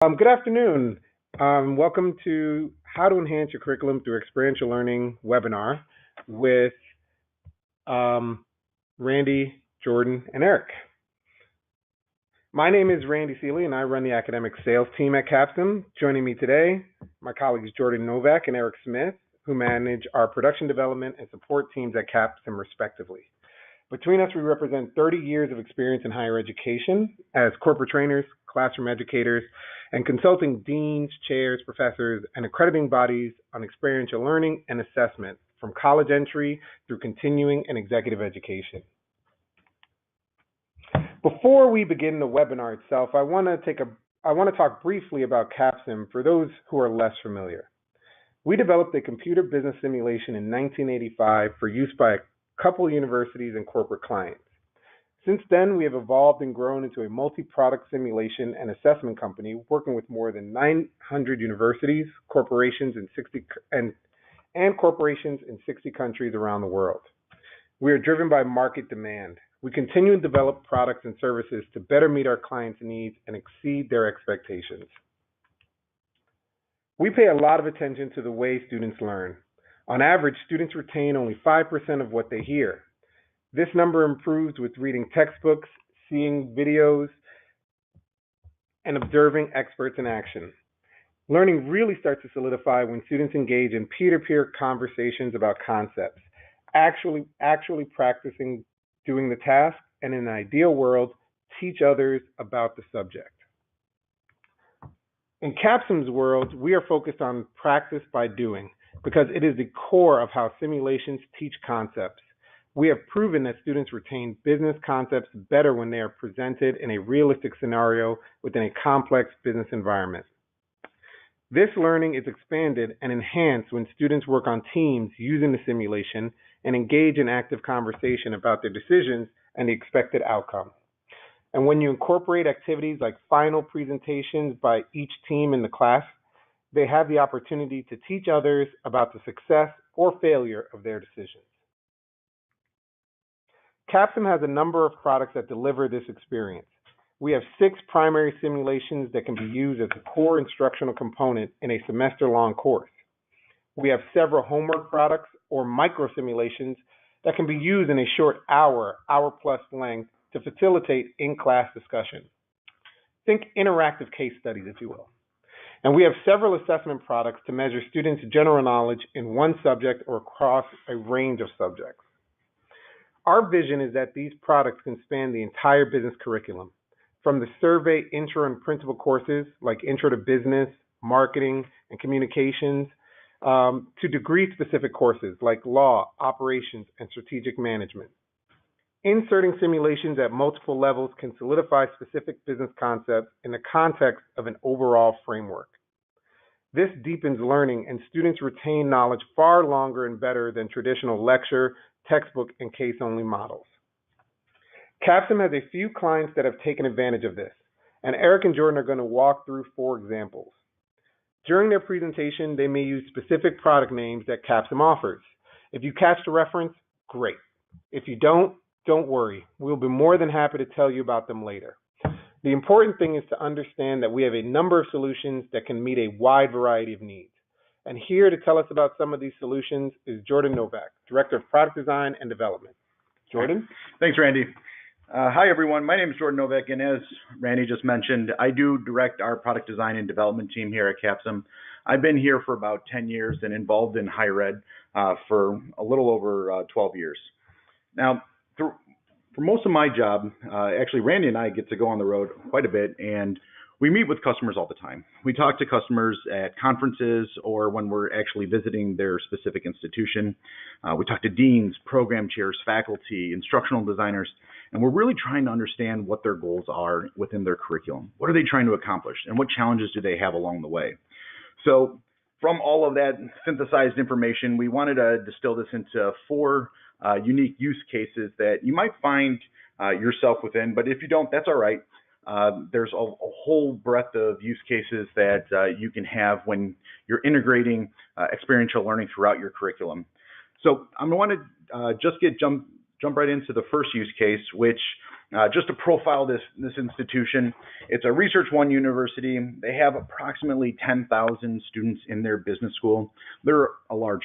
Good afternoon. Welcome to How to Enhance Your Curriculum Through Experiential Learning webinar with Randy, Jordan, and Eric. My name is Randy Seeley, and I run the academic sales team at Capsum. Joining me today, my colleagues Jordan Novak and Eric Smith, who manage our production development and support teams at Capsum respectively. Between us, we represent 30 years of experience in higher education as corporate trainers, classroom educators, and consulting deans, chairs, professors, and accrediting bodies on experiential learning and assessment from college entry through continuing and executive education. Before we begin the webinar itself, I want to talk briefly about Capsum for those who are less familiar. We developed a computer business simulation in 1985 for use by a couple universities and corporate clients. Since then, we have evolved and grown into a multi-product simulation and assessment company working with more than 900 universities, corporations in 60 corporations in 60 countries around the world. We are driven by market demand. We continue to develop products and services to better meet our clients' needs and exceed their expectations. We pay a lot of attention to the way students learn. On average, students retain only 5% of what they hear. This number improves with reading textbooks, seeing videos, and observing experts in action. Learning really starts to solidify when students engage in peer-to-peer conversations about concepts, actually practicing doing the task, and in an ideal world, teach others about the subject. In Capsum's world, we are focused on practice by doing, because it is the core of how simulations teach concepts. We have proven that students retain business concepts better when they are presented in a realistic scenario within a complex business environment. This learning is expanded and enhanced when students work on teams using the simulation and engage in active conversation about their decisions and the expected outcome. And when you incorporate activities like final presentations by each team in the class, they have the opportunity to teach others about the success or failure of their decisions. Capsum has a number of products that deliver this experience. We have 6 primary simulations that can be used as a core instructional component in a semester-long course. We have several homework products or micro simulations that can be used in a short hour-plus length to facilitate in-class discussion. Think interactive case studies, if you will. And we have several assessment products to measure students' general knowledge in one subject or across a range of subjects. Our vision is that these products can span the entire business curriculum, from the survey intro and principal courses like Intro to Business, Marketing, and Communications, to degree-specific courses like Law, Operations, and Strategic Management. Inserting simulations at multiple levels can solidify specific business concepts in the context of an overall framework. This deepens learning, and students retain knowledge far longer and better than traditional lecture, textbook, and case-only models. Capsum has a few clients that have taken advantage of this, and Eric and Jordan are going to walk through 4 examples. During their presentation, they may use specific product names that Capsum offers. If you catch the reference, great. If you don't worry. We'll be more than happy to tell you about them later. The important thing is to understand that we have a number of solutions that can meet a wide variety of needs. And here to tell us about some of these solutions is Jordan Novak, Director of Product Design and Development. Jordan? Thanks, Randy. Hi, everyone. My name is Jordan Novak, and as Randy just mentioned, I do direct our product design and development team here at Capsum. I've been here for about 10 years and involved in higher ed for a little over 12 years. Now, for most of my job, actually, Randy and I get to go on the road quite a bit, and we meet with customers all the time. We talk to customers at conferences or when we're actually visiting their specific institution. We talk to deans, program chairs, faculty, instructional designers, and we're really trying to understand what their goals are within their curriculum. What are they trying to accomplish, and what challenges do they have along the way? So from all of that synthesized information, we wanted to distill this into 4 unique use cases that you might find yourself within, but if you don't, that's all right. There's a whole breadth of use cases that you can have when you're integrating experiential learning throughout your curriculum. So I'm going to just jump right into the first use case, which just to profile this institution, it's a Research One university. They have approximately 10,000 students in their business school. They're a large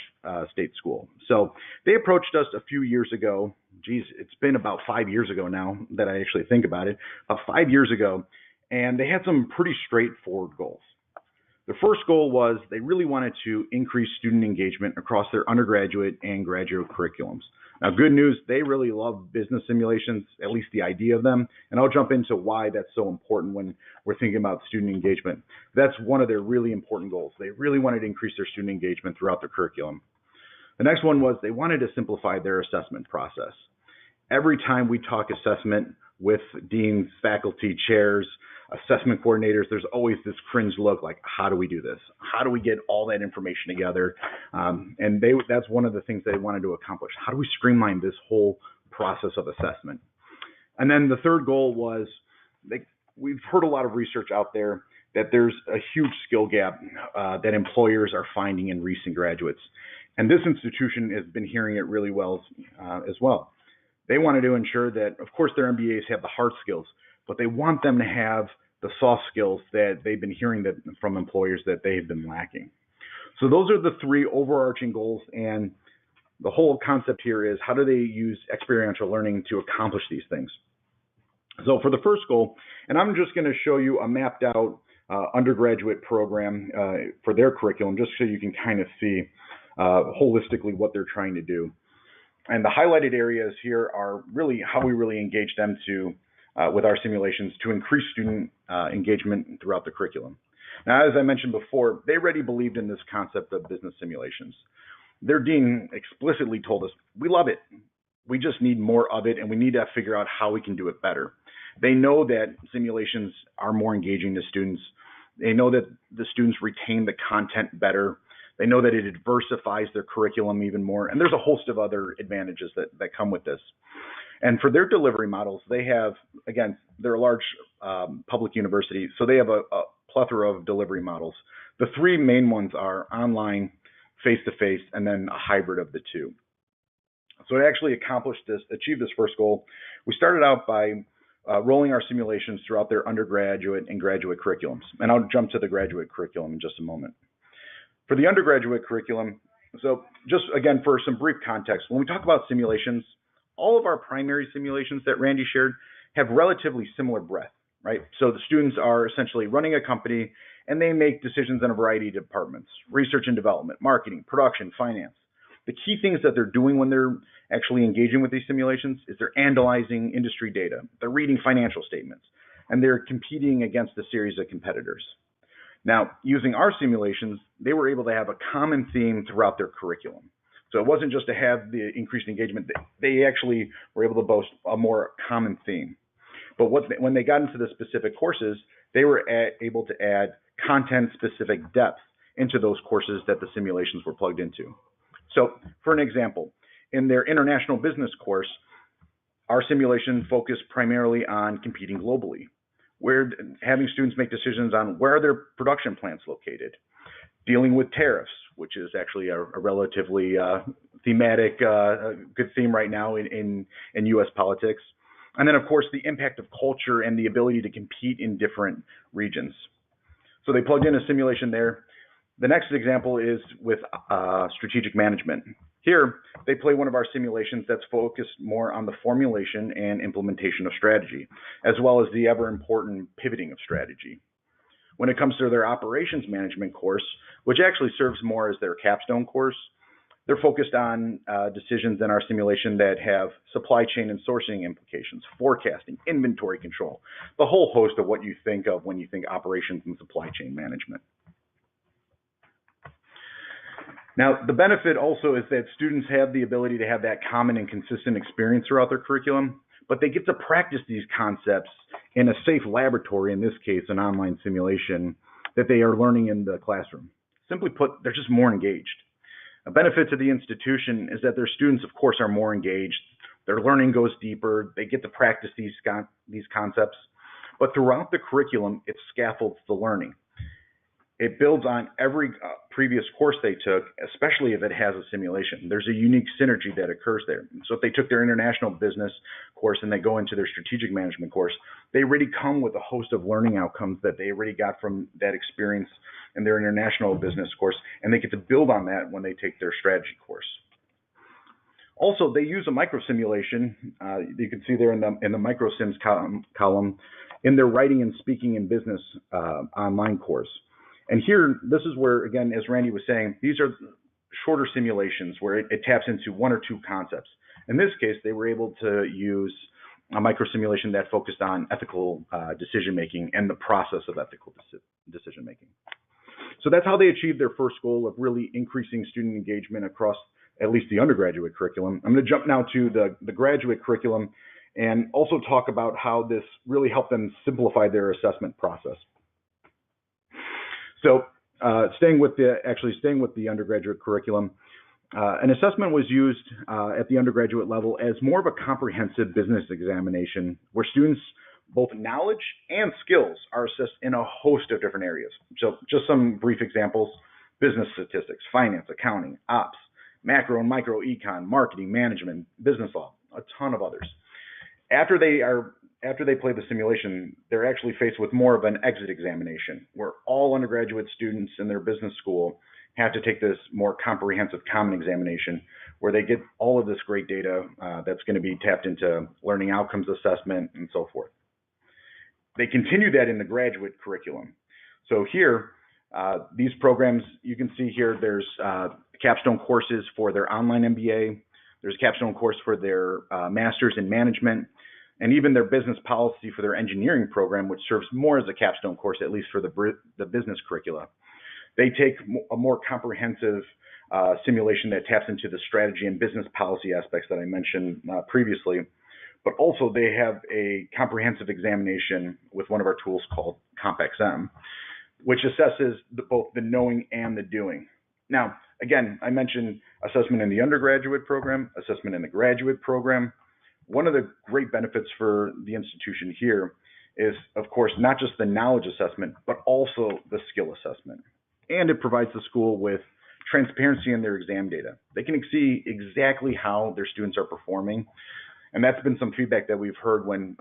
state school. So they approached us a few years ago. Geez, it's been about 5 years ago now that I actually think about it. 5 years ago, and they had some pretty straightforward goals. The first goal was they really wanted to increase student engagement across their undergraduate and graduate curriculums. Now, good news, they really love business simulations, at least the idea of them, and I'll jump into why that's so important when we're thinking about student engagement. That's one of their really important goals. They really wanted to increase their student engagement throughout their curriculum. The next one was they wanted to simplify their assessment process. Every time we talk assessment with deans, faculty, chairs, assessment coordinators, there's always this cringe look like, how do we do this? How do we get all that information together? And that's one of the things they wanted to accomplish. How do we streamline this whole process of assessment? And then the third goal was, we've heard a lot of research out there that there's a huge skill gap that employers are finding in recent graduates. And this institution has been hearing it really well as well. They wanted to ensure that, of course, their MBAs have the hard skills, but they want them to have the soft skills that they've been hearing that from employers that they've been lacking. So those are the three overarching goals, and the whole concept here is how do they use experiential learning to accomplish these things. So for the first goal, and I'm just going to show you a mapped out undergraduate program for their curriculum, just so you can kind of see holistically what they're trying to do. And the highlighted areas here are really how we really engage them with our simulations to increase student engagement throughout the curriculum. Now, as I mentioned before, they already believed in this concept of business simulations. Their dean explicitly told us, we love it. We just need more of it, and we need to figure out how we can do it better. They know that simulations are more engaging to students. They know that the students retain the content better. They know that it diversifies their curriculum even more, and there's a host of other advantages that come with this. And for their delivery models, they have, again, they're a large public university, so they have a plethora of delivery models. The three main ones are online, face-to-face, and then a hybrid of the two. So to actually achieve this first goal, we started out by rolling our simulations throughout their undergraduate and graduate curriculums. And I'll jump to the graduate curriculum in just a moment. For the undergraduate curriculum, so just again, for some brief context, when we talk about simulations, all of our primary simulations that Randy shared have relatively similar breadth, right? So the students are essentially running a company and they make decisions in a variety of departments: research and development, marketing, production, finance. The key things that they're doing when they're actually engaging with these simulations is they're analyzing industry data, they're reading financial statements, and they're competing against a series of competitors. Now, using our simulations, they were able to have a common theme throughout their curriculum. So it wasn't just to have the increased engagement, they actually were able to boast a more common theme. But when they got into the specific courses, they were able to add content-specific depth into those courses that the simulations were plugged into. So for an example, in their international business course, our simulation focused primarily on competing globally. We're having students make decisions on where are their production plants located, dealing with tariffs, which is actually a relatively thematic, good theme right now in U.S. politics. And then, of course, the impact of culture and the ability to compete in different regions. So they plugged in a simulation there. The next example is with strategic management. Here, they play one of our simulations that's focused more on the formulation and implementation of strategy, as well as the ever-important pivoting of strategy. When it comes to their operations management course, which actually serves more as their capstone course, they're focused on decisions in our simulation that have supply chain and sourcing implications, forecasting, inventory control, the whole host of what you think of when you think operations and supply chain management. Now, the benefit also is that students have the ability to have that common and consistent experience throughout their curriculum, but they get to practice these concepts in a safe laboratory, in this case, an online simulation, that they are learning in the classroom. Simply put, they're just more engaged. A benefit to the institution is that their students, of course, are more engaged. Their learning goes deeper. They get to practice these concepts. But throughout the curriculum, it scaffolds the learning. It builds on every previous course they took, especially if it has a simulation. There's a unique synergy that occurs there. So if they took their international business course and they go into their strategic management course, they already come with a host of learning outcomes that they already got from that experience in their international business course, and they get to build on that when they take their strategy course. Also, they use a micro simulation. You can see there in the micro sims column in their writing and speaking in business online course. And here, this is where, again, as Randy was saying, these are shorter simulations where it taps into one or two concepts. In this case, they were able to use a micro simulation that focused on ethical decision making and the process of ethical decision making. So that's how they achieved their first goal of really increasing student engagement across at least the undergraduate curriculum. I'm going to jump now to the graduate curriculum and also talk about how this really helped them simplify their assessment process. So staying with the undergraduate curriculum, an assessment was used at the undergraduate level as more of a comprehensive business examination where students' both knowledge and skills are assessed in a host of different areas. So just some brief examples: business statistics, finance, accounting, ops, macro and micro econ, marketing, management, business law, a ton of others. After they play the simulation, they're actually faced with more of an exit examination where all undergraduate students in their business school have to take this more comprehensive common examination where they get all of this great data that's going to be tapped into learning outcomes assessment and so forth. They continue that in the graduate curriculum. So here, these programs, you can see here, there's capstone courses for their online MBA. There's a capstone course for their master's in management, and even their business policy for their engineering program, which serves more as a capstone course, at least for the business curricula. They take a more comprehensive simulation that taps into the strategy and business policy aspects that I mentioned previously, but also they have a comprehensive examination with one of our tools called CompXM, which assesses both the knowing and the doing. Now, again, I mentioned assessment in the undergraduate program, assessment in the graduate program. One of the great benefits for the institution here is, of course, not just the knowledge assessment, but also the skill assessment. And it provides the school with transparency in their exam data. They can see exactly how their students are performing. And that's been some feedback that we've heard when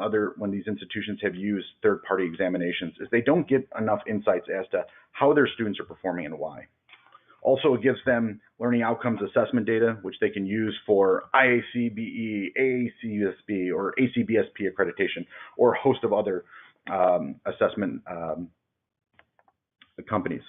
these institutions have used third-party examinations, is they don't get enough insights as to how their students are performing and why. Also, it gives them learning outcomes assessment data, which they can use for IACBE, AACSB, or ACBSP accreditation, or a host of other assessment companies.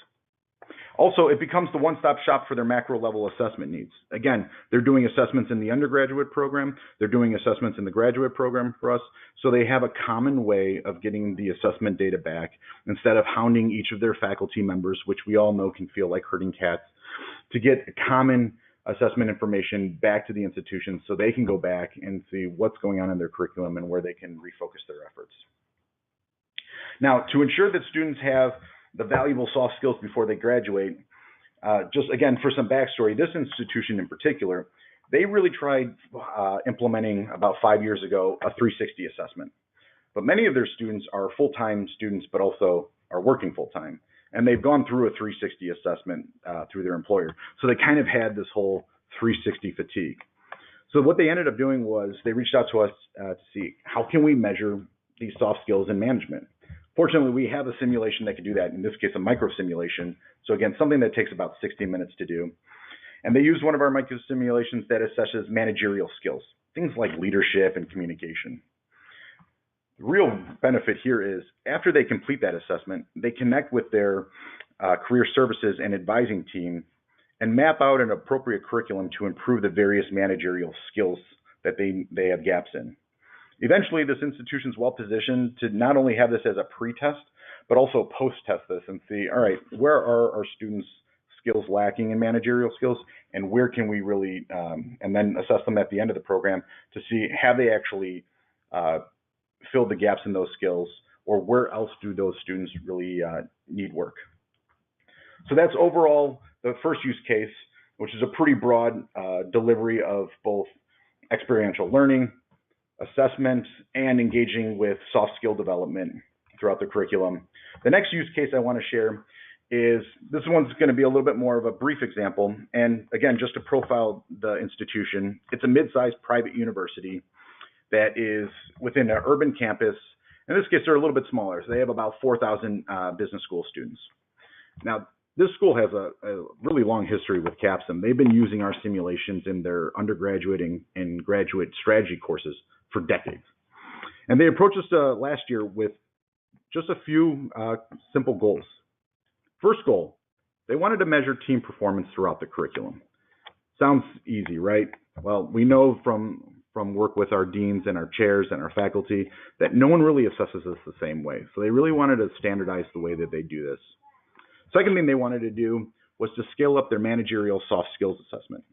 Also, it becomes the one-stop shop for their macro-level assessment needs. Again, they're doing assessments in the undergraduate program. They're doing assessments in the graduate program for us. So they have a common way of getting the assessment data back instead of hounding each of their faculty members, which we all know can feel like herding cats, to get common assessment information back to the institution so they can go back and see what's going on in their curriculum and where they can refocus their efforts. Now, to ensure that students have the valuable soft skills before they graduate, just again, for some backstory, this institution in particular, they really tried implementing about 5 years ago a 360 assessment. But many of their students are full-time students, but also are working full-time. And they've gone through a 360 assessment through their employer. So they kind of had this whole 360 fatigue. So what they ended up doing was they reached out to us to see how can we measure these soft skills in management. Fortunately, we have a simulation that can do that, in this case, a micro simulation. So again, something that takes about 60 minutes to do. And they use one of our micro simulations that assesses managerial skills, things like leadership and communication. The real benefit here is after they complete that assessment, they connect with their career services and advising team and map out an appropriate curriculum to improve the various managerial skills that they have gaps in. Eventually, this institution is well positioned to not only have this as a pre-test, but also post-test this and see, all right, where are our students' skills lacking in managerial skills, and where can we really, and then assess them at the end of the program to see have they actually filled the gaps in those skills, or where else do those students really need work. So that's overall the first use case, which is a pretty broad delivery of both experiential learning, assessment, and engaging with soft skill development throughout the curriculum. The next use case I want to share is this one's going to be a little bit more of a brief example. And again, just to profile the institution, it's a mid-sized private university that is within an urban campus. In this case, they're a little bit smaller. So they have about 4,000 business school students. Now, this school has a really long history with CAPSIM. They've been using our simulations in their undergraduate and graduate strategy courses for decades. And they approached us last year with just a few simple goals. First goal, they wanted to measure team performance throughout the curriculum. Sounds easy, right? Well, we know from work with our deans and our chairs and our faculty that no one really assesses us the same way. So they really wanted to standardize the way that they do this. Second thing they wanted to do was to scale up their managerial soft skills assessment.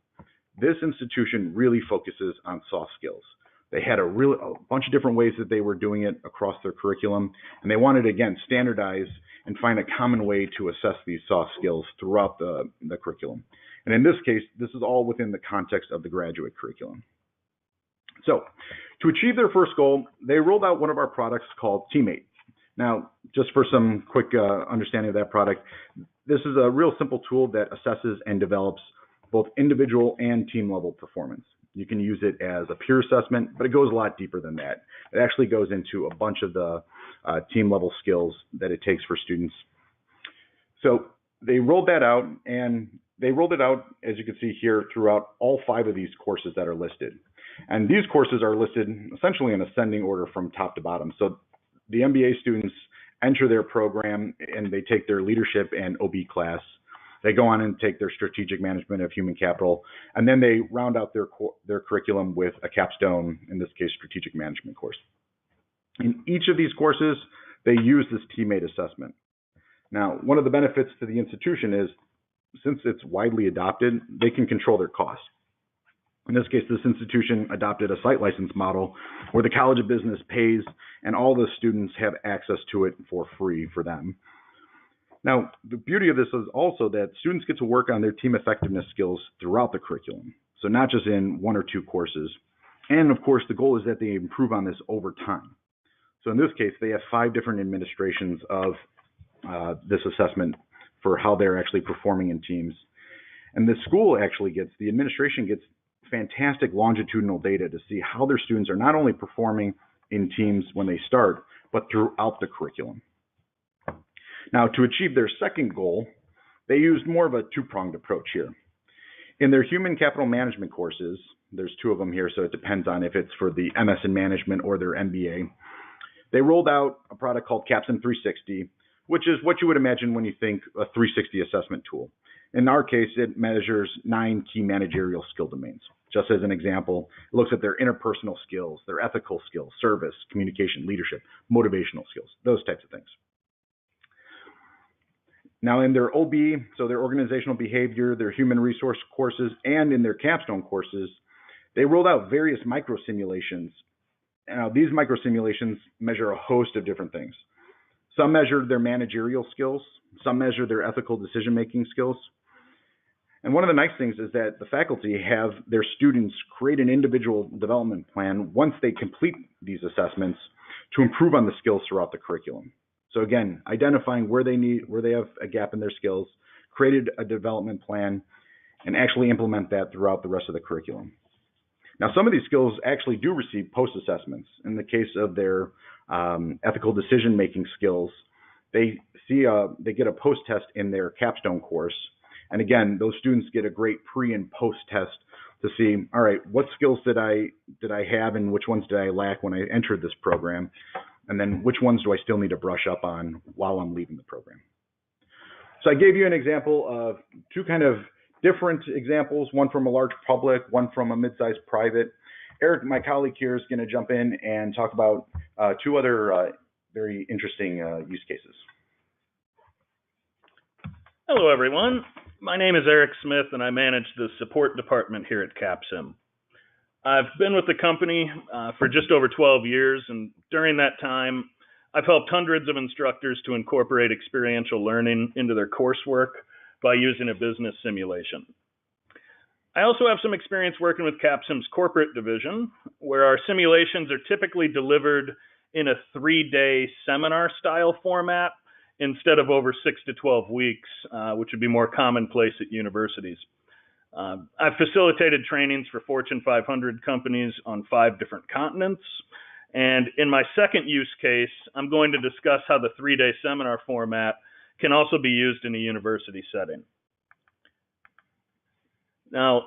This institution really focuses on soft skills. They had a bunch of different ways that they were doing it across their curriculum, and they wanted to, again, standardize and find a common way to assess these soft skills throughout the curriculum. And in this case, this is all within the context of the graduate curriculum. So to achieve their first goal, they rolled out one of our products called Teammate. Now, just for some quick understanding of that product, this is a real simple tool that assesses and develops both individual and team level performance. You can use it as a peer assessment, but it goes a lot deeper than that. It actually goes into a bunch of the team level skills that it takes for students. So they rolled that out, and they rolled it out, as you can see here, throughout all 5 of these courses that are listed. And these courses are listed essentially in ascending order from top to bottom. So the MBA students enter their program and they take their leadership and OB class. They go on and take their strategic management of human capital, and then they round out their curriculum with a capstone, in this case, strategic management course. In each of these courses, they use this teammate assessment. Now, one of the benefits to the institution is, since it's widely adopted, they can control their costs. In this case, this institution adopted a site license model where the College of Business pays and all the students have access to it for free for them. Now, the beauty of this is also that students get to work on their team effectiveness skills throughout the curriculum, so not just in 1 or 2 courses. And of course, the goal is that they improve on this over time. So in this case, they have 5 different administrations of this assessment for how they're actually performing in teams. And the school actually the administration gets fantastic longitudinal data to see how their students are not only performing in teams when they start, but throughout the curriculum. Now, to achieve their second goal, they used more of a 2-pronged approach here. In their human capital management courses, there's 2 of them here, so it depends on if it's for the MS in management or their MBA. They rolled out a product called CAPSIM 360, which is what you would imagine when you think a 360 assessment tool. In our case, it measures 9 key managerial skill domains. Just as an example, it looks at their interpersonal skills, their ethical skills, service, communication, leadership, motivational skills, those types of things. Now in their OB, so their organizational behavior, their human resource courses, and in their capstone courses, they rolled out various micro simulations. Now these micro simulations measure a host of different things. Some measure their managerial skills, some measure their ethical decision-making skills. And one of the nice things is that the faculty have their students create an individual development plan once they complete these assessments to improve on the skills throughout the curriculum. So again, identifying where they have a gap in their skills, created a development plan, and actually implement that throughout the rest of the curriculum. Now, some of these skills actually do receive post-assessments. In the case of their ethical decision-making skills, they get a post-test in their capstone course. And again, those students get a great pre and post-test to see, all right, what skills did I have and which ones did I lack when I entered this program? And then which ones do I still need to brush up on while I'm leaving the program? So I gave you an example of 2 kind of different examples, one from a large public, one from a mid-sized private. Eric, my colleague here, is going to jump in and talk about 2 other very interesting use cases. Hello, everyone. My name is Eric Smith, and I manage the support department here at CAPSIM. I've been with the company for just over 12 years, and during that time, I've helped hundreds of instructors to incorporate experiential learning into their coursework by using a business simulation. I also have some experience working with CAPSIM's corporate division, where our simulations are typically delivered in a 3-day seminar-style format instead of over 6 to 12 weeks, which would be more commonplace at universities. I've facilitated trainings for Fortune 500 companies on 5 different continents. And in my second use case, I'm going to discuss how the 3-day seminar format can also be used in a university setting. Now,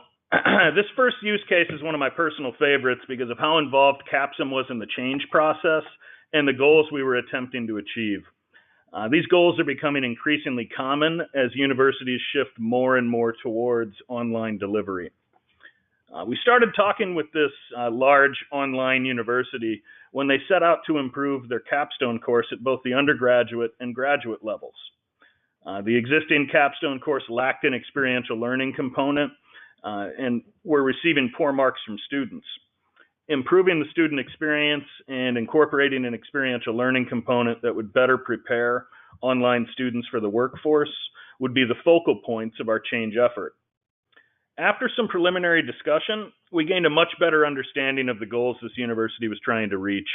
this first use case is one of my personal favorites because of how involved Capsum was in the change process and the goals we were attempting to achieve. These goals are becoming increasingly common as universities shift more and more towards online delivery. We started talking with this large online university when they set out to improve their capstone course at both the undergraduate and graduate levels. The existing capstone course lacked an experiential learning component and were receiving poor marks from students. Improving the student experience and incorporating an experiential learning component that would better prepare online students for the workforce would be the focal points of our change effort. After some preliminary discussion, we gained a much better understanding of the goals this university was trying to reach.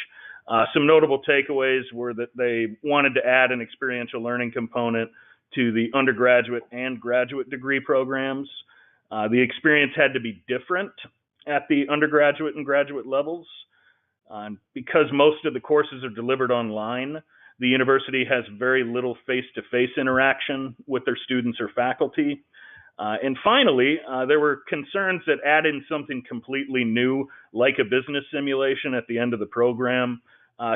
Some notable takeaways were that they wanted to add an experiential learning component to the undergraduate and graduate degree programs. The experience had to be different at the undergraduate and graduate levels. Because most of the courses are delivered online, the university has very little face-to-face interaction with their students or faculty. And finally, there were concerns that adding something completely new, like a business simulation at the end of the program,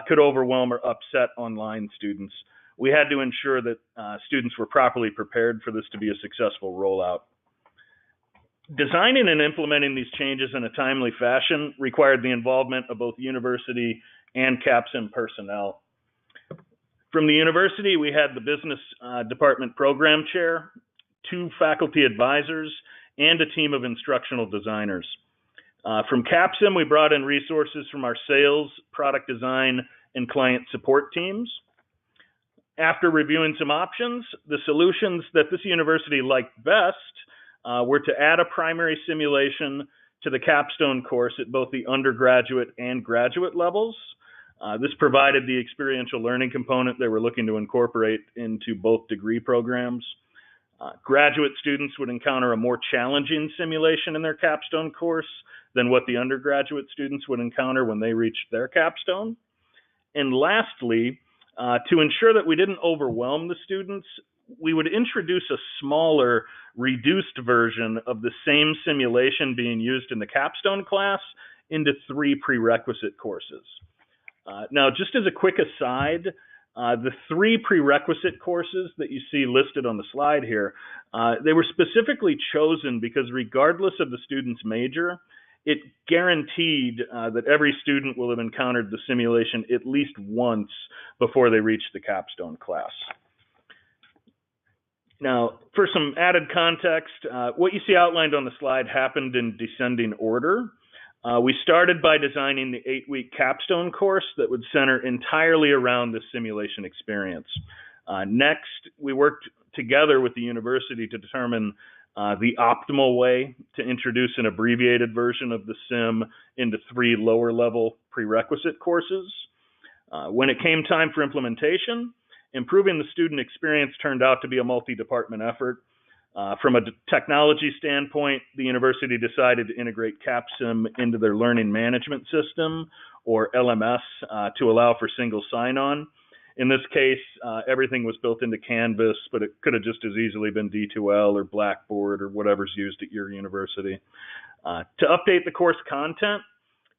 could overwhelm or upset online students. We had to ensure that students were properly prepared for this to be a successful rollout. Designing and implementing these changes in a timely fashion required the involvement of both university and Capsum personnel. From the university, we had the business department program chair, 2 faculty advisors, and a team of instructional designers. From Capsum, we brought in resources from our sales, product design, and client support teams. After reviewing some options, the solutions that this university liked best were to add a primary simulation to the capstone course at both the undergraduate and graduate levels. This provided the experiential learning component they were looking to incorporate into both degree programs. Graduate students would encounter a more challenging simulation in their capstone course than what the undergraduate students would encounter when they reached their capstone. And lastly, to ensure that we didn't overwhelm the students, we would introduce a smaller, reduced version of the same simulation being used in the capstone class into 3 prerequisite courses. Now, just as a quick aside, the 3 prerequisite courses that you see listed on the slide here, they were specifically chosen because regardless of the student's major, it guaranteed that every student will have encountered the simulation at least once before they reach the capstone class. Now, for some added context, what you see outlined on the slide happened in descending order. We started by designing the 8-week capstone course that would center entirely around the simulation experience. Next, we worked together with the university to determine the optimal way to introduce an abbreviated version of the sim into 3 lower-level prerequisite courses. When it came time for implementation, improving the student experience turned out to be a multi-department effort. From a technology standpoint, the university decided to integrate Capsum into their learning management system, or LMS, to allow for single sign-on. In this case, everything was built into Canvas, but it could have just as easily been D2L or Blackboard or whatever's used at your university. To update the course content,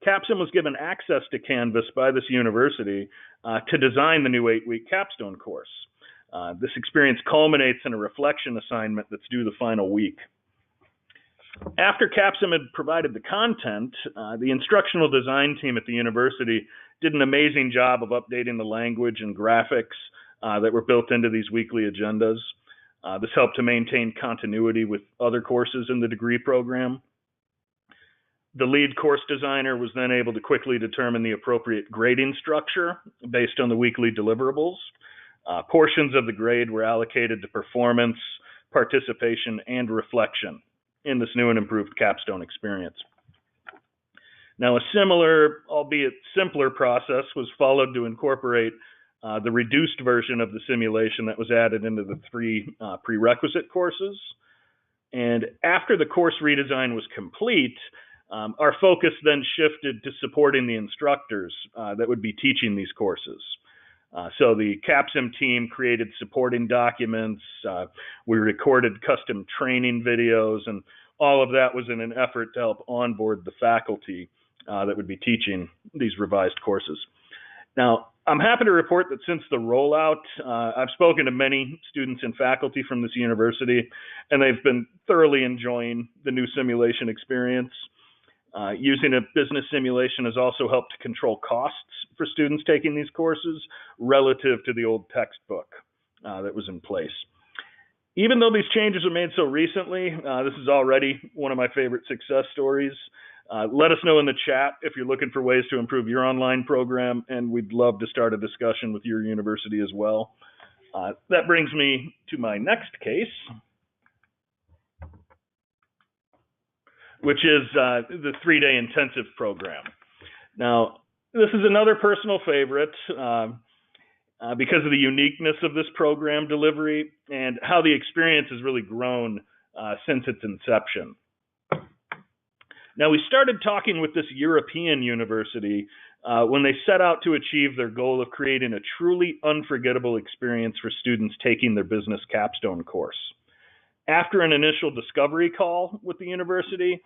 Capsum was given access to Canvas by this university to design the new 8-week capstone course. This experience culminates in a reflection assignment that's due the final week. After Capsum had provided the content, the instructional design team at the university did an amazing job of updating the language and graphics that were built into these weekly agendas. This helped to maintain continuity with other courses in the degree program. The lead course designer was then able to quickly determine the appropriate grading structure based on the weekly deliverables. Portions of the grade were allocated to performance, participation, and reflection in this new and improved capstone experience. Now, a similar, albeit simpler process was followed to incorporate the reduced version of the simulation that was added into the three prerequisite courses. And after the course redesign was complete, our focus then shifted to supporting the instructors that would be teaching these courses. So the CAPSIM team created supporting documents, we recorded custom training videos, and all of that was in an effort to help onboard the faculty that would be teaching these revised courses. Now, I'm happy to report that since the rollout, I've spoken to many students and faculty from this university, and they've been thoroughly enjoying the new simulation experience. Using a business simulation has also helped to control costs for students taking these courses relative to the old textbook that was in place. Even though these changes were made so recently, this is already one of my favorite success stories. Let us know in the chat if you're looking for ways to improve your online program, and we'd love to start a discussion with your university as well. That brings me to my next case, which is the 3-day intensive program. Now, this is another personal favorite because of the uniqueness of this program delivery and how the experience has really grown since its inception. Now, we started talking with this European university when they set out to achieve their goal of creating a truly unforgettable experience for students taking their business capstone course. After an initial discovery call with the university,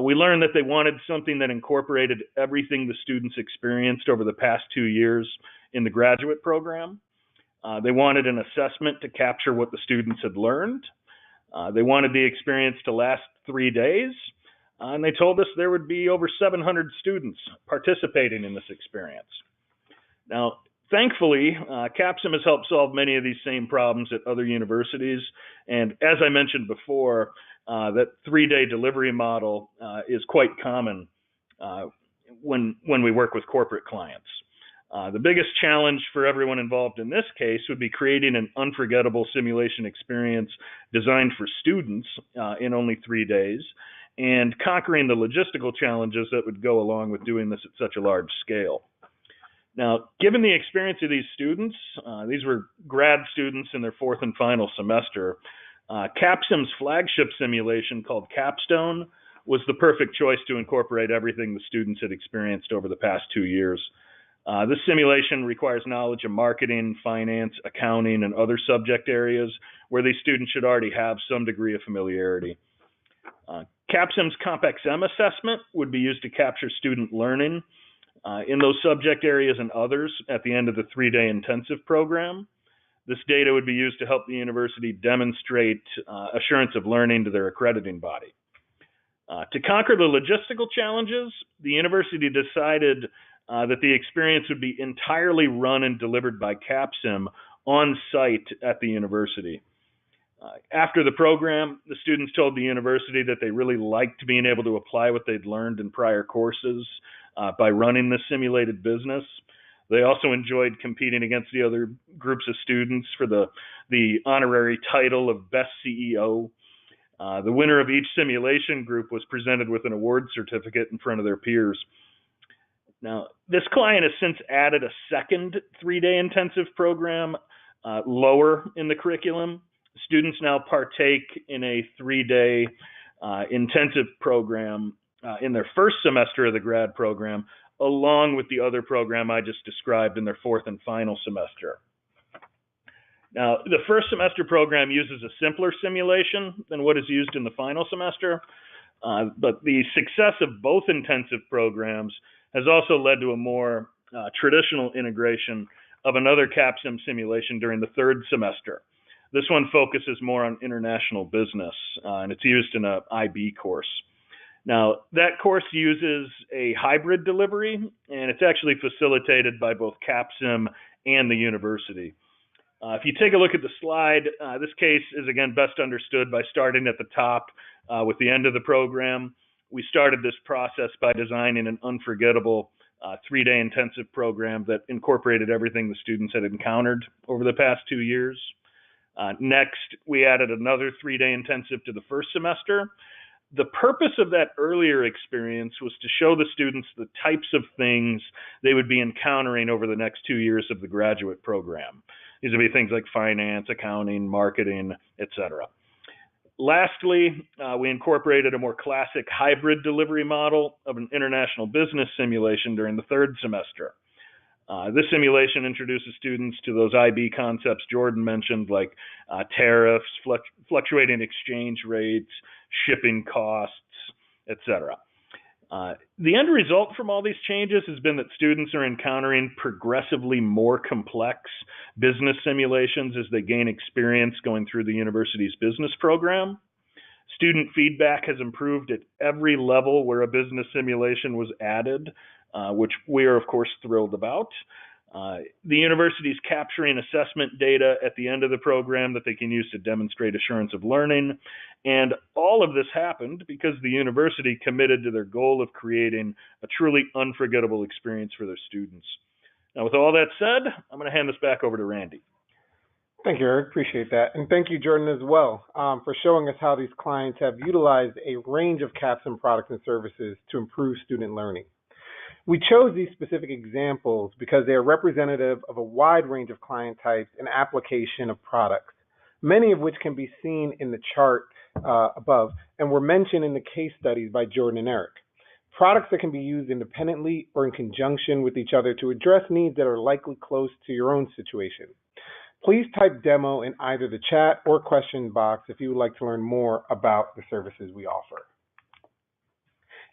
we learned that they wanted something that incorporated everything the students experienced over the past 2 years in the graduate program. They wanted an assessment to capture what the students had learned. They wanted the experience to last 3 days. And they told us there would be over 700 students participating in this experience. Now, thankfully, CAPSIM has helped solve many of these same problems at other universities. And as I mentioned before, that 3-day delivery model is quite common when we work with corporate clients. The biggest challenge for everyone involved in this case would be creating an unforgettable simulation experience designed for students in only 3 days, and conquering the logistical challenges that would go along with doing this at such a large scale. Now, given the experience of these students, these were grad students in their 4th and final semester, CAPSIM's flagship simulation called Capstone was the perfect choice to incorporate everything the students had experienced over the past 2 years. This simulation requires knowledge of marketing, finance, accounting, and other subject areas where these students should already have some degree of familiarity. CAPSIM's CompXM assessment would be used to capture student learning in those subject areas and others at the end of the 3-day intensive program. This data would be used to help the university demonstrate assurance of learning to their accrediting body. To conquer the logistical challenges, the university decided that the experience would be entirely run and delivered by CAPSIM on site at the university. After the program, the students told the university that they really liked being able to apply what they'd learned in prior courses by running this simulated business. They also enjoyed competing against the other groups of students for the honorary title of Best CEO. The winner of each simulation group was presented with an award certificate in front of their peers. Now, this client has since added a second 3-day intensive program lower in the curriculum. Students now partake in a 3-day intensive program in their first semester of the grad program, along with the other program I just described in their 4th and final semester. Now, the first semester program uses a simpler simulation than what is used in the final semester, but the success of both intensive programs has also led to a more traditional integration of another CAPSIM simulation during the 3rd semester. This one focuses more on international business, and it's used in an IB course. Now, that course uses a hybrid delivery, and it's actually facilitated by both CAPSIM and the university. If you take a look at the slide, this case is again best understood by starting at the top with the end of the program. We started this process by designing an unforgettable 3-day intensive program that incorporated everything the students had encountered over the past 2 years. Next, we added another 3-day intensive to the first semester. The purpose of that earlier experience was to show the students the types of things they would be encountering over the next 2 years of the graduate program. These would be things like finance, accounting, marketing, etc. Lastly, we incorporated a more classic hybrid delivery model of an international business simulation during the third semester. This simulation introduces students to those IB concepts Jordan mentioned, like tariffs, fluctuating exchange rates, shipping costs, etc. The end result from all these changes has been that students are encountering progressively more complex business simulations as they gain experience going through the university's business program. Student feedback has improved at every level where a business simulation was added, which we are, of course, thrilled about. The university is capturing assessment data at the end of the program that they can use to demonstrate assurance of learning. And all of this happened because the university committed to their goal of creating a truly unforgettable experience for their students. Now, with all that said, I'm going to hand this back over to Randy. Thank you, Eric. Appreciate that. And thank you, Jordan, as well, for showing us how these clients have utilized a range of Capstone products and services to improve student learning. We chose these specific examples because they are representative of a wide range of client types and application of products, many of which can be seen in the chart above and were mentioned in the case studies by Jordan and Eric. Products that can be used independently or in conjunction with each other to address needs that are likely close to your own situation. Please type demo in either the chat or question box if you would like to learn more about the services we offer.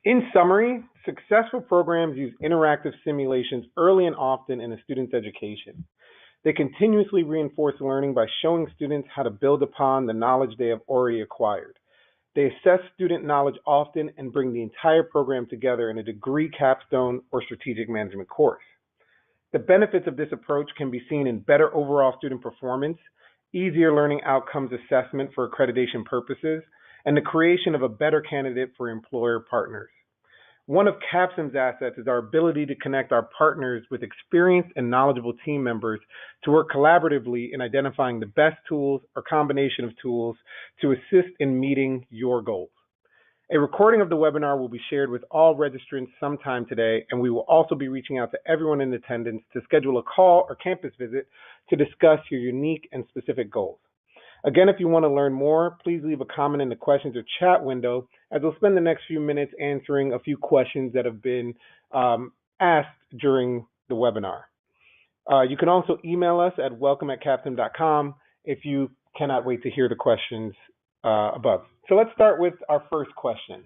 In summary, successful programs use interactive simulations early and often in a student's education. They continuously reinforce learning by showing students how to build upon the knowledge they have already acquired. They assess student knowledge often and bring the entire program together in a degree capstone or strategic management course. The benefits of this approach can be seen in better overall student performance, easier learning outcomes assessment for accreditation purposes, and the creation of a better candidate for employer partners. One of Capsum's assets is our ability to connect our partners with experienced and knowledgeable team members to work collaboratively in identifying the best tools or combination of tools to assist in meeting your goals. A recording of the webinar will be shared with all registrants sometime today, and we will also be reaching out to everyone in attendance to schedule a call or campus visit to discuss your unique and specific goals. Again, if you want to learn more, please leave a comment in the questions or chat window, as we'll spend the next few minutes answering a few questions that have been asked during the webinar. You can also email us at welcome@capsum.com if you cannot wait to hear the questions above. So let's start with our first question.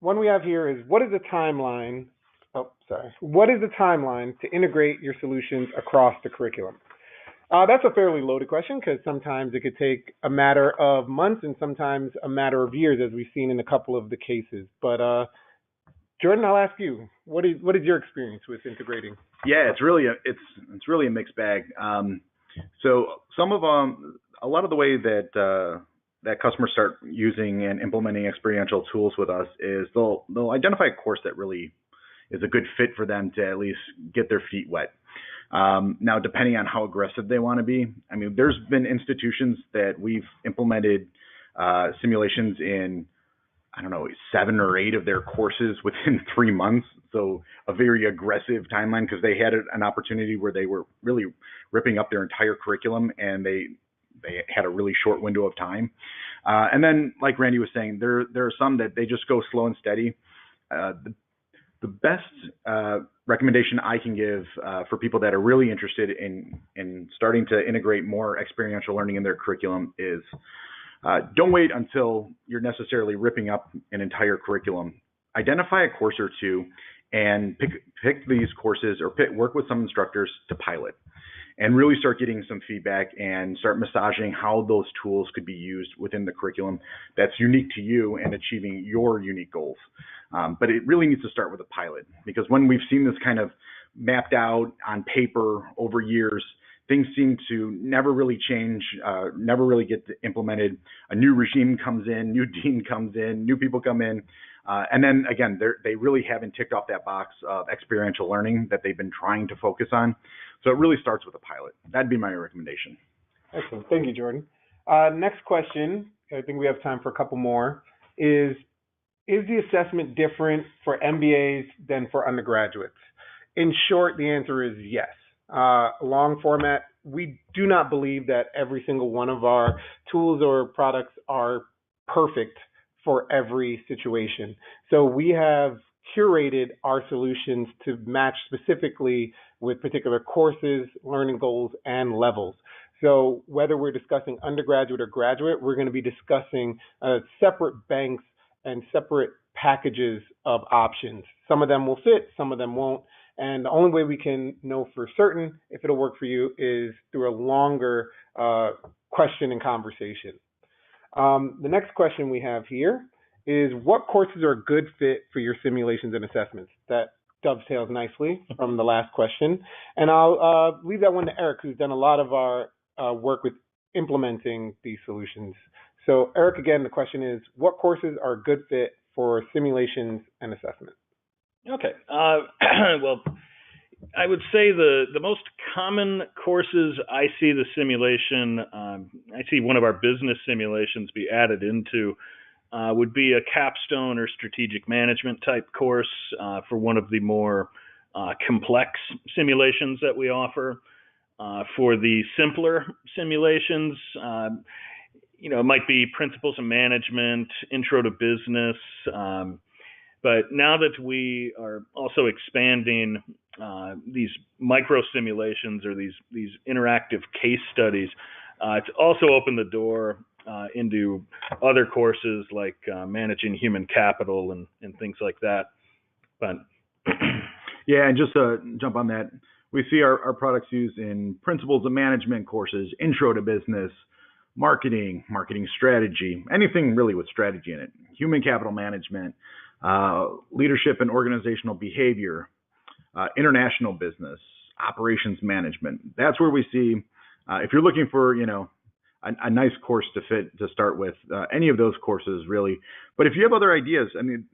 One we have here is, what is the timeline to integrate your solutions across the curriculum? That's a fairly loaded question because sometimes it could take a matter of months and sometimes a matter of years, as we've seen in a couple of the cases. But Jordan, I'll ask you, what is your experience with integrating? Yeah, it's really a mixed bag. So some of a lot of the way that that customers start using and implementing experiential tools with us is they'll identify a course that really is a good fit for them to at least get their feet wet. Now, depending on how aggressive they want to be, I mean, there's been institutions that we've implemented simulations in, 7 or 8 of their courses within 3 months. So a very aggressive timeline because they had an opportunity where they were really ripping up their entire curriculum and they had a really short window of time. And then, like Randy was saying, there are some that they just go slow and steady. The best recommendation I can give for people that are really interested in starting to integrate more experiential learning in their curriculum is don't wait until you're necessarily ripping up an entire curriculum. Identify a course or two and pick these courses or work with some instructors to pilot and really start getting some feedback and start massaging how those tools could be used within the curriculum that's unique to you and achieving your unique goals. But it really needs to start with a pilot, because when we've seen this kind of mapped out on paper over years, things seem to never really change, never really get implemented. A new regime comes in, new dean comes in, new people come in. And then again, they really haven't ticked off that box of experiential learning that they've been trying to focus on. So it really starts with a pilot. That'd be my recommendation. Excellent. Thank you, Jordan. Next question. I think we have time for a couple more. is the assessment different for MBAs than for undergraduates? In short, the answer is yes. Long format, we do not believe that every single one of our tools or products are perfect for every situation. So we have curated our solutions to match specifically with particular courses, learning goals, and levels. So whether we're discussing undergraduate or graduate, we're going to be discussing separate banks and separate packages of options. Some of them will fit, some of them won't. And the only way we can know for certain if it'll work for you is through a longer question and conversation. The next question we have here is, what courses are a good fit for your simulations and assessments? That dovetails nicely from the last question. And I'll leave that one to Eric, who's done a lot of our work with implementing these solutions. So Eric, again, the question is, what courses are a good fit for simulations and assessment? Okay. Well, I would say the most common courses I see the simulation, I see one of our business simulations be added into would be a capstone or strategic management type course for one of the more complex simulations that we offer. For the simpler simulations, it might be principles of management, intro to business. But now that we are also expanding these micro simulations or these interactive case studies, it's also opened the door into other courses like managing human capital and things like that. But yeah, and just to jump on that, we see our products used in principles of management courses, intro to business, marketing strategy, anything really with strategy in it, human capital management, leadership and organizational behavior, international business, operations management. That's where we see, if you're looking for, a nice course to fit to start with, any of those courses really. But if you have other ideas, I mean,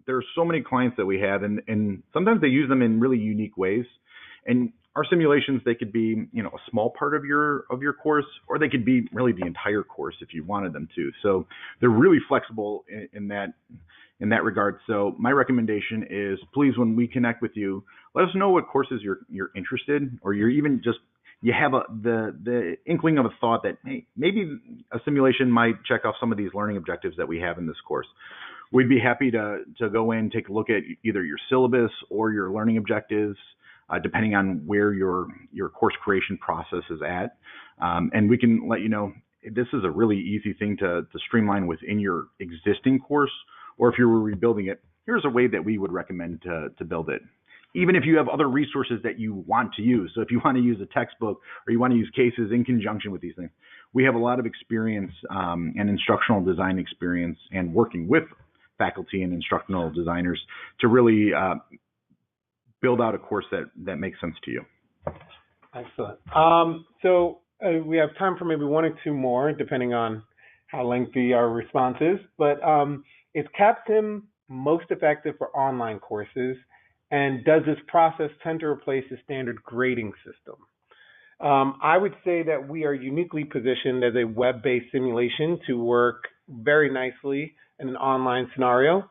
there's so many clients that we have, and sometimes they use them in really unique ways. And our simulations, they could be, a small part of your course, or they could be really the entire course if you wanted them to. So they're really flexible in that regard. So my recommendation is, please, when we connect with you, let us know what courses you're interested, or you're even just, you have the inkling of a thought that, hey, maybe a simulation might check off some of these learning objectives that we have in this course. We'd be happy to go in, take a look at either your syllabus or your learning objectives, depending on where your course creation process is at. And we can let you know, this is a really easy thing to streamline within your existing course, or if you were rebuilding it, here's a way that we would recommend to build it. Even if you have other resources that you want to use. So if you want to use a textbook or you want to use cases in conjunction with these things, we have a lot of experience and instructional design experience and working with faculty and instructional designers to really build out a course that makes sense to you. Excellent. So we have time for maybe one or two more, depending on how lengthy our response is. But is CapSim most effective for online courses? And does this process tend to replace the standard grading system? I would say that we are uniquely positioned as a web-based simulation to work very nicely in an online scenario,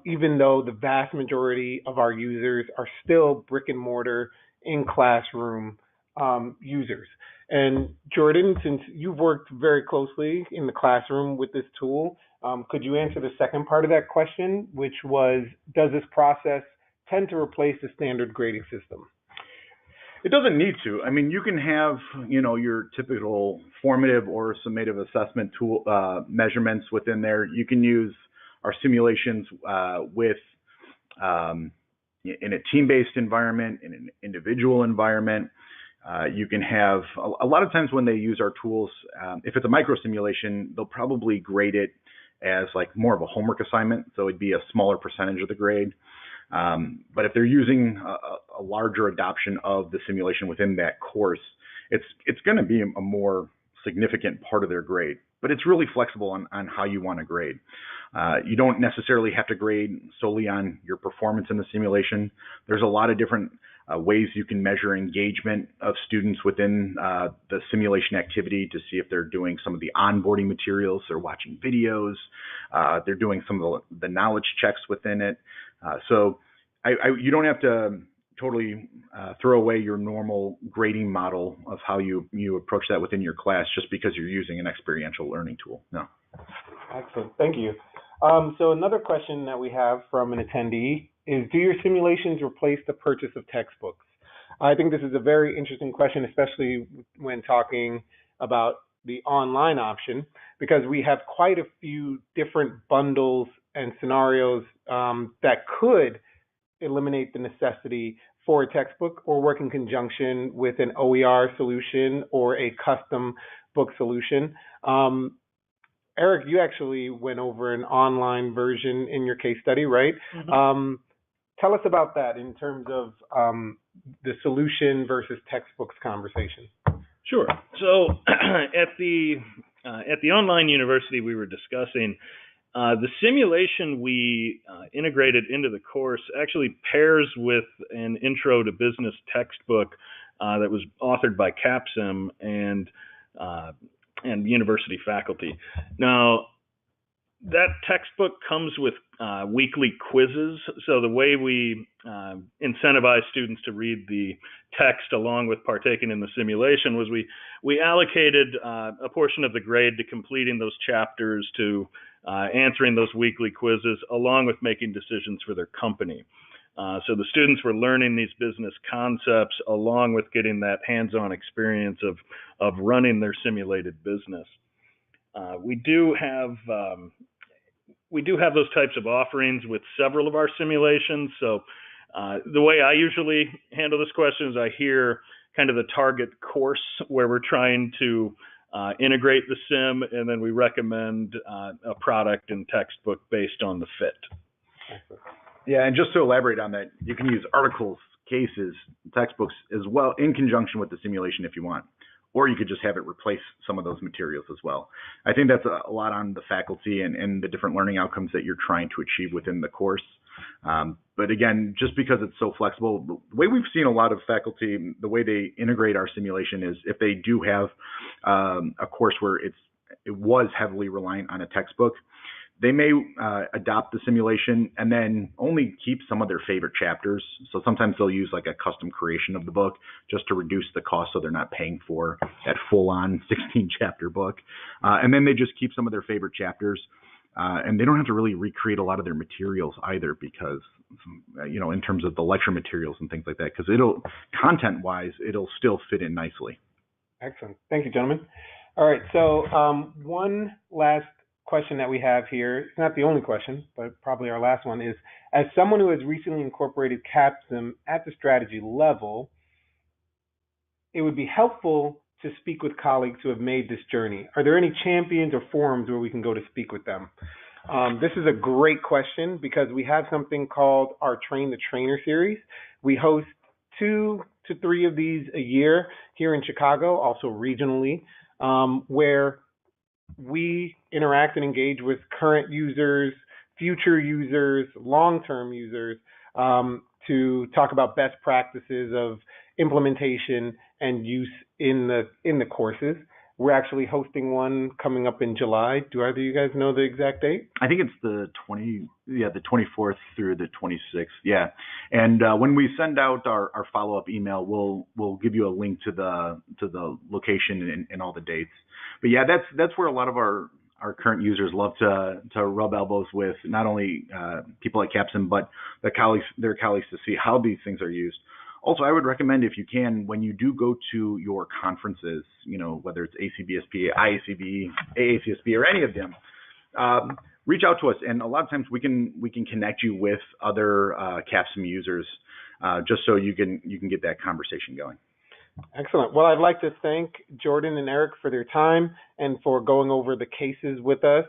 even though the vast majority of our users are still brick and mortar in classroom users. And Jordan, since you've worked very closely in the classroom with this tool, could you answer the second part of that question, which was, does this process tend to replace the standard grading system? It doesn't need to. I mean, you can have, your typical formative or summative assessment tool measurements within there. You can use our simulations in a team-based environment, in an individual environment. You can have, a lot of times when they use our tools, if it's a micro simulation, they'll probably grade it as like more of a homework assignment. So it'd be a smaller percentage of the grade. But if they're using a larger adoption of the simulation within that course, it's going to be a more significant part of their grade. But it's really flexible on how you want to grade. You don't necessarily have to grade solely on your performance in the simulation. There's a lot of different ways you can measure engagement of students within the simulation activity to see if they're doing some of the onboarding materials, they're watching videos, they're doing some of the knowledge checks within it. So you don't have to totally throw away your normal grading model of how you approach that within your class just because you're using an experiential learning tool. No. Excellent. Thank you. So another question that we have from an attendee is, do your simulations replace the purchase of textbooks? I think this is a very interesting question, especially when talking about the online option, because we have quite a few different bundles and scenarios that could eliminate the necessity for a textbook or work in conjunction with an OER solution or a custom book solution. Eric, you actually went over an online version in your case study, right? Mm-hmm. Tell us about that in terms of the solution versus textbooks conversation. Sure. So at the online university we were discussing, the simulation we integrated into the course actually pairs with an Intro to Business textbook that was authored by CAPSIM and university faculty. Now, that textbook comes with weekly quizzes. So the way we incentivize students to read the text along with partaking in the simulation was we allocated a portion of the grade to completing those chapters, to answering those weekly quizzes, along with making decisions for their company. So the students were learning these business concepts along with getting that hands-on experience of running their simulated business. We do have those types of offerings with several of our simulations. So the way I usually handle this question is I hear kind of the target course where we're trying to integrate the sim, and then we recommend a product and textbook based on the fit. Yeah, and just to elaborate on that, you can use articles, cases, textbooks as well in conjunction with the simulation if you want. Or you could just have it replace some of those materials as well. I think that's a lot on the faculty and the different learning outcomes that you're trying to achieve within the course. But again, just because it's so flexible, the way we've seen a lot of faculty, the way they integrate our simulation is if they do have a course where it was heavily reliant on a textbook, they may adopt the simulation and then only keep some of their favorite chapters. So sometimes they'll use like a custom creation of the book just to reduce the cost so they're not paying for that full-on 16-chapter book. And then they just keep some of their favorite chapters. And they don't have to really recreate a lot of their materials either because, in terms of the lecture materials and things like that, because content-wise, it'll still fit in nicely. Excellent. Thank you, gentlemen. All right, so one last question that we have here, it's not the only question, but probably our last one, is, as someone who has recently incorporated CAPSIM at the strategy level, it would be helpful to speak with colleagues who have made this journey. Are there any champions or forums where we can go to speak with them? This is a great question because we have something called our Train the Trainer series. We host 2 to 3 of these a year here in Chicago, also regionally, where we interact and engage with current users, future users, long-term users, to talk about best practices of implementation and use in the courses. We're actually hosting one coming up in July. Do either of you guys know the exact date? I think it's the 24th through the 26th. Yeah, and when we send out our follow-up email, we'll give you a link to the location and all the dates. But yeah, that's where a lot of our current users love to rub elbows with not only people at CAPSIM but their colleagues to see how these things are used. Also, I would recommend, if you can, when you do go to your conferences, whether it's ACBSP, IACB, AACSB, or any of them, reach out to us. And a lot of times we can connect you with other CAPSIM users just so you can get that conversation going. Excellent. Well, I'd like to thank Jordan and Eric for their time and for going over the cases with us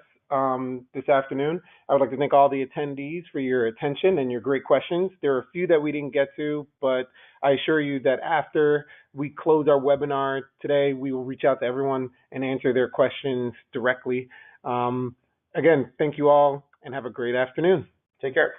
this afternoon. I would like to thank all the attendees for your attention and your great questions. There are a few that we didn't get to, but I assure you that after we close our webinar today, we will reach out to everyone and answer their questions directly. Again, thank you all and have a great afternoon. Take care.